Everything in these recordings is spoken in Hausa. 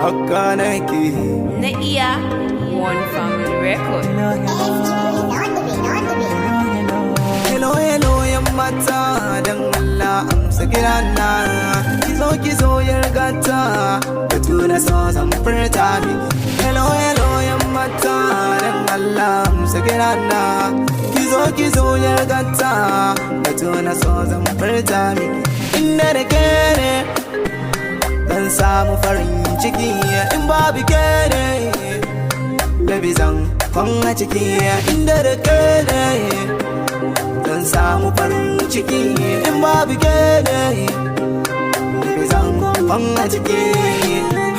haka nake. Na iya One Family Record. Hello hello yan mata dan Allah amsa kirana. Kizo yargata da tuna so zan furta mi. Hello hello yan mata dan Allah amsa kirana. Kizo yargata da tuna so zan furta mi. Inda da kere dan samu farin ciki in babu kere. Baby zan kwanga ciki inda da kere dan samu farin ciki in babu kere. Baby zan kwanga ciki.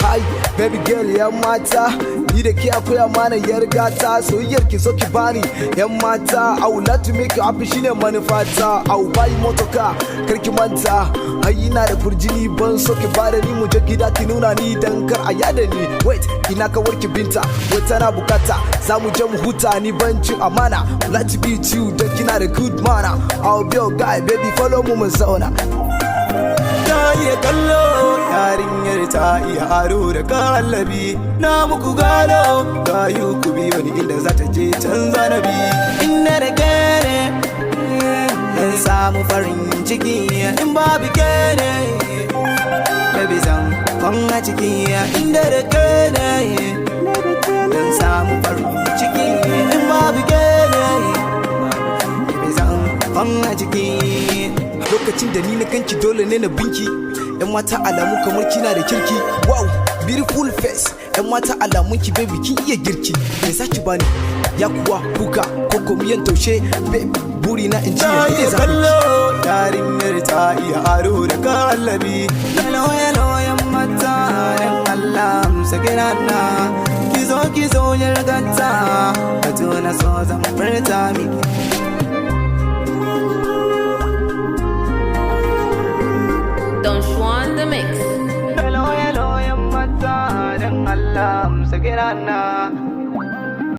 Hi, baby girl yan mata, ni da ke akwai amana yar gata. Soyayyar ki so ki bani yan mata. I would like to make you happy shine manufata. I will buy you motoka kar ki manta. Ai ina da kurjini ban so ki bada ni mu je gida ki nuna ni dan kar a yada ni. Wait, ina ka warki binta, wai tana bukata za mu je mu huta ni ban cin amana. Would like to be with you dan kina da good manner. I'll be your guy, baby follow mu zauna. Ta iya kallo yarinyar ta iya aro da kallabi. Na muku gano gayu ku biyo ni inda za ta je can zanabi. Inda da kere dan samu farin ciki in babu kere. Baby zan kwanga ciki inda da kere dan samu farin ciki in babu kere. Baby zan kwanga ciki. Lokacin da ni na kanki dole ne na binki. Yan mata alamu kamar kina da kirki. Wow, beautiful face. Yan mata alamun ki baby kin iya girki. Me zaki bani? Ya kuwa kuka ko miyan taushe. Baby buri na in ji Ta ne iya kallo yarinyar ta iya aro da kallabi. Hello hello yan mata dan Allah amsa kirana. Kizo yargata da tuna so zan furta miki. Don Juan the Mix. Hello, yan mata dan Allah amsa kirana.